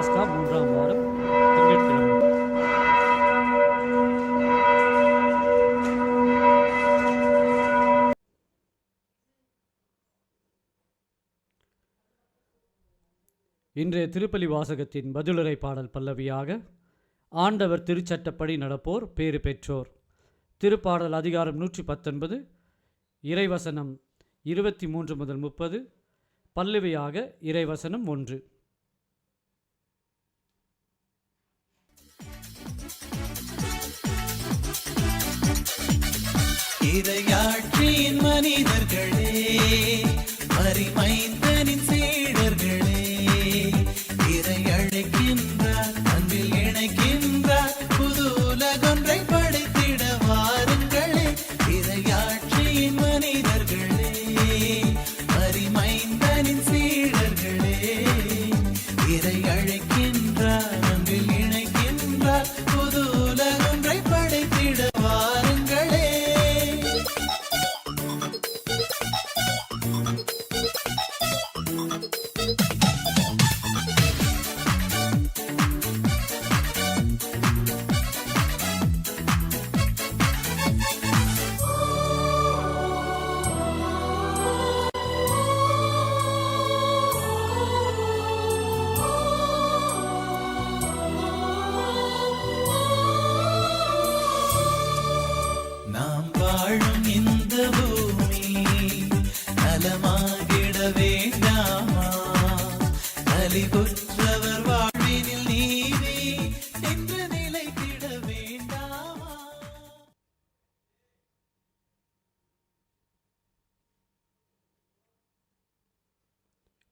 பாஸ்கா 3ஆம் வாரம் திங்கட்கிழமை. இன்றைய திருப்பலி வாசகத்தின் பதிலுரை பாடல் பல்லவியாக ஆண்டவர் திருச்சட்டப்படி நடப்போர் பேறு பெற்றோர். திருப்பாடல் அதிகாரம் 119, இறைவசனம் 23 முதல் 30, பல்லவியாக இறைவசனம் 1. இறையாட்சியின் மனிதர்களே, மரிமைந்தனின் சீடர்களே, இறை அழைக்கின்றார், அன்பில் இணைக்கின்றார், புது உலகொன்றை படைத்திட வாருங்களே. இறையாட்சியின் மனிதர்களே, மரிமைந்தனின் சீடர்களே, இறை அழைக்கின்றார், அன்பில் இணைக்கின்றார், புது உலகொன்றை படைத்திட வாருங்களே. நாம் வாழும் இந்த பூமி நலமாகிட வேண்டாமா? நலிவுற்றவர் வாழ்வினில் நீதி என்று நிலைத்திட வேண்டாமா?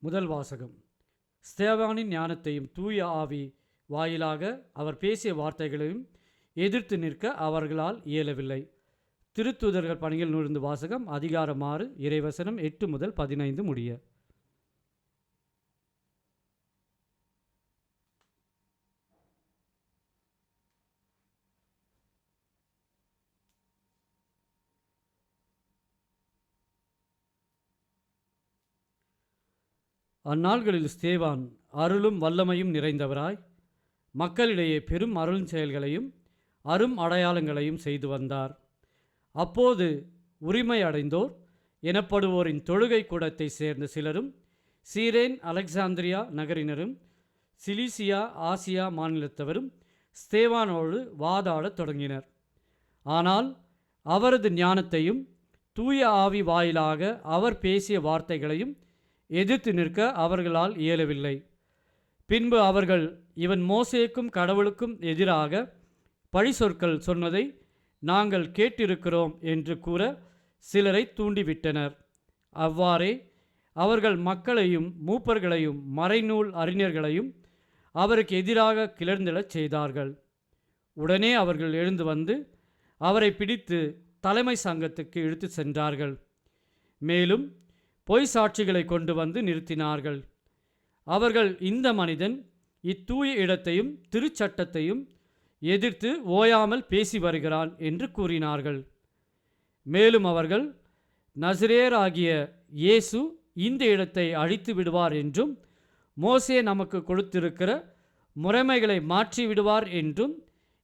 முதல் வாசகம். ஸ்தேவானின் ஞானத்தையும் தூய ஆவி வாயிலாக அவர் பேசிய வார்த்தைகளையும் எதிர்த்து நிற்க அவர்களால் இயலவில்லை. திருத்தூதர்கள் பணியில் நூலிருந்து வாசகம் அதிகாரம் 6, இறைவசனம் 8 முதல் 15 முடிய. அந்நாள்களில் ஸ்தேவான் அருளும் வல்லமையும் நிறைந்தவராய் மக்களிடையே பெரும் அருள் செயல்களையும் அரும் அடையாளங்களையும் செய்து வந்தார். அப்போது உரிமை அடைந்தோர் எனப்படுவோரின் தொழுகை கூடத்தை சேர்ந்த சிலரும் சீரேன், அலெக்சாந்திரியா நகரினரும் சிலிசியா, ஆசியா மாநிலத்தவரும் ஸ்தேவானோடு வாதாடத் தொடங்கினர். ஆனால் அவரது ஞானத்தையும் தூய ஆவி வாயிலாக அவர் பேசிய வார்த்தைகளையும் எதிர்த்து நிற்க அவர்களால் இயலவில்லை. பின்பு அவர்கள் இவன் மோசேக்கும் கடவுளுக்கும் எதிராக பழி சொற்கள் சொன்னதை நாங்கள் கேட்டிருக்கிறோம் என்று கூற சிலரை தூண்டிவிட்டனர். அவ்வாறே அவர்கள் மக்களையும் மூப்பர்களையும் மறைநூல் அறிஞர்களையும் அவருக்கு எதிராக கிளர்ந்தெழச் செய்தார்கள். உடனே அவர்கள் எழுந்து வந்து அவரை பிடித்து தலைமை சங்கத்துக்கு இழுத்து சென்றார்கள். மேலும் பொய் சாட்சிகளை கொண்டு வந்து நிறுத்தினார்கள். அவர்கள் இந்த மனிதன் இத்தூய இடத்தையும் திருச்சட்டத்தையும் எதிர்த்து ஓயாமல் பேசி வருகிறான் என்று கூறினார்கள். மேலும் அவர்கள் நசரேயராகிய இயேசு இந்த இடத்தை அழித்து விடுவார் என்றும் மோசே நமக்கு கொடுத்திருக்கிற முறைமைகளை மாற்றி விடுவார் என்றும்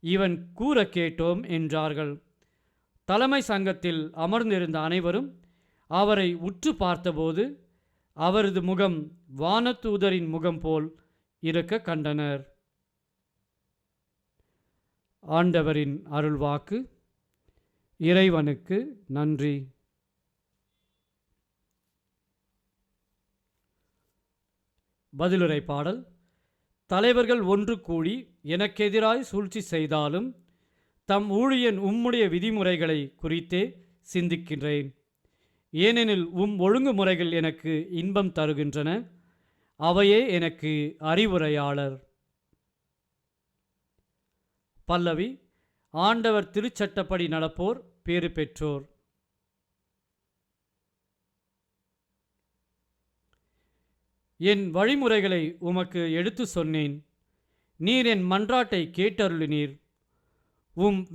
இவன் கூற கேட்டோம் என்றார்கள். தலைமை சங்கத்தில் அமர்ந்திருந்த அனைவரும் அவரை உற்று பார்த்தபோது அவரது முகம் வானதூதரின் முகம் போல் இருக்க கண்டனர். ஆண்டவரின் அருள்வாக்கு. இறைவனுக்கு நன்றி. பதிலுரை பாடல். தலைவர்கள் ஒன்று கூடி எனக்கெதிராய் சூழ்ச்சி செய்தாலும் தம் ஊழியன் உம்முடைய விதிமுறைகளை குறித்தே சிந்திக்கின்றேன். ஏனெனில் ஒழுங்குமுறைகள் எனக்கு இன்பம் தருகின்றன, அவையே எனக்கு அறிவுரையாளர். பல்லவி. ஆண்டவர் திருச்சட்டப்படி நடப்போர் பேறு பெற்றோர். என் வழிமுறைகளை உமக்கு எடுத்து சொன்னேன். நீர் என் மன்றாட்டை கேட்டருளினீர்.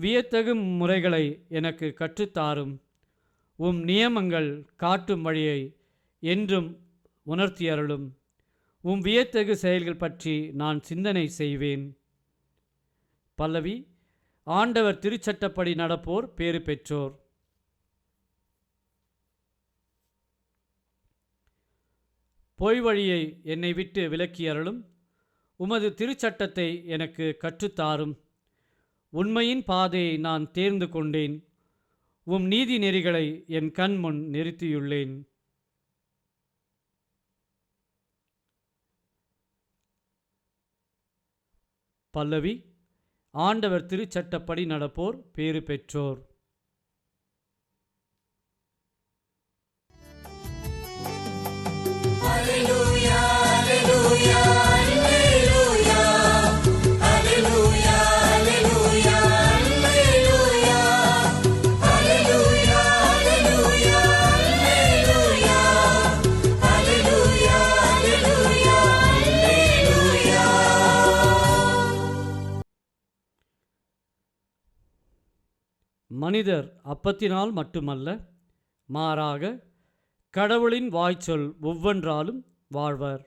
வியத்தகு முறைகளை எனக்கு கற்றுத்தாரும். நியமங்கள் காட்டும் வழியை என்றும் உணர்த்தியருளும். உம் வியத்தகு செயல்கள் பற்றி நான் சிந்தனை செய்வேன். பல்லவி. ஆண்டவர் திருச்சட்டப்படி நடப்போர் பேறு பெற்றோர். பொய் வழியை என்னை விட்டு விலக்கியருளும். உமது திருச்சட்டத்தை எனக்கு கற்றுத்தாரும். உண்மையின் பாதையை நான் தேர்ந்து கொண்டேன். உம் நீதி நெறிகளை என் கண் முன் நிறுத்தியுள்ளேன். பல்லவி. ஆண்டவர் திருச்சட்டப்படி நடப்போர் பேறு பெற்றோர். மனிதர் அப்பத்தினால் மட்டுமல்ல, மாறாக கடவுளின் வாய்ச்சொல் ஒவ்வொன்றாலும் வாழ்வர்.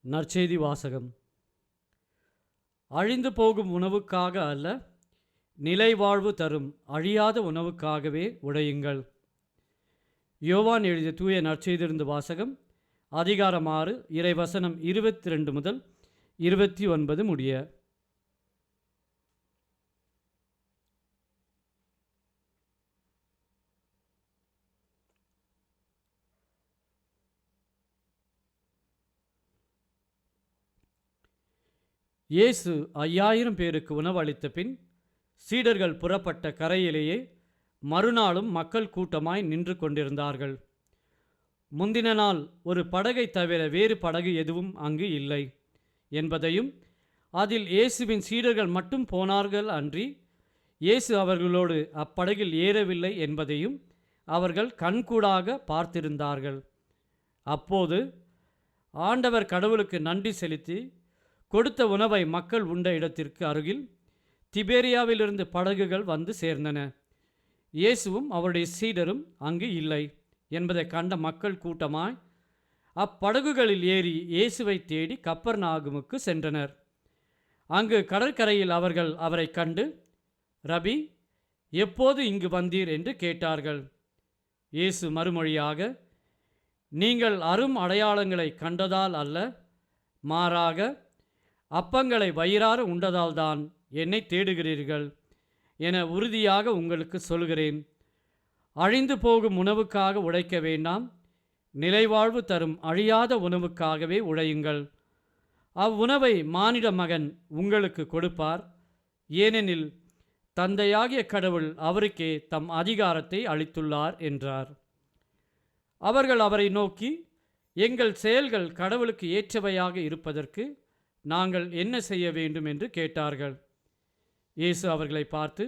நற்செய்தி வாசகம். அழிந்து போகும் உணவுக்காக அல்ல, நிலை வாழ்வு தரும் அழியாத உணவுக்காகவே உழையுங்கள். யோவான் எழுதிய தூய நற்செய்தியிலிருந்து வாசகம். அதிகாரம் 6, இறைவசனம் 22 முதல் 29 முடிய. இயேசு 5000 பேருக்கு உணவளித்த பின் சீடர்கள் புறப்பட்ட கரையிலேயே மறுநாளும் மக்கள் கூட்டமாய் நின்று கொண்டிருந்தார்கள். முந்தின நாள் ஒரு படகை தவிர வேறு படகு எதுவும் அங்கு இல்லை என்பதையும், அதில் இயேசுவின் சீடர்கள் மட்டும் போனார்கள் அன்றி இயேசு அவர்களோடு அப்படகில் ஏறவில்லை என்பதையும் அவர்கள் கண்கூடாக பார்த்திருந்தார்கள். அப்போது ஆண்டவர் கடவுளுக்கு நன்றி செலுத்தி கொடுத்த உணவை மக்கள் உண்ட இடத்திற்கு அருகில் திபேரியாவிலிருந்து படகுகள் வந்து சேர்ந்தன. இயேசுவும் அவருடைய சீடரும் அங்கு இல்லை என்பதை கண்ட மக்கள் கூட்டமாய் அப்படகுகளில் ஏறி இயேசுவை தேடி கப்பர்நாகுமுக்கு சென்றனர். அங்கு கடற்கரையில் அவர்கள் அவரை கண்டு, ரபி, எப்போது இங்கு வந்தீர் என்று கேட்டார்கள். இயேசு மறுமொழியாக, நீங்கள் அரும் அடையாளங்களை கண்டதால் அல்ல, மாறாக அப்பங்களை வயிறார உண்டதால்தான் என்னை தேடுகிறீர்கள் என உறுதியாக உங்களுக்கு சொல்கிறேன். அழிந்து போகும் உணவுக்காக உழைக்க வேண்டாம், நிலைவாழ்வு தரும் அழியாத உணவுக்காகவே உழையுங்கள். அவ்வுணவை மானிட மகன் உங்களுக்கு கொடுப்பார். ஏனெனில் தந்தையாகிய கடவுள் அவருக்கே தம் அதிகாரத்தை அளித்துள்ளார் என்றார். அவர்கள் அவரை நோக்கி, எங்கள் செயல்கள் கடவுளுக்கு ஏற்றவையாக இருப்பதற்கு நாங்கள் என்ன செய்ய வேண்டும் என்று கேட்டார்கள். இயேசு அவர்களை பார்த்து,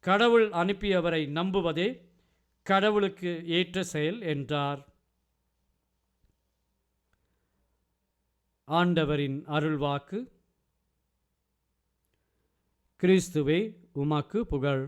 கடவுள் அனுப்பியவரை நம்புவதே கடவுளுக்கு ஏற்ற செயல் என்றார். ஆண்டவரின் அருள்வாக்கு. கிறிஸ்துவே உமக்கு புகழ்.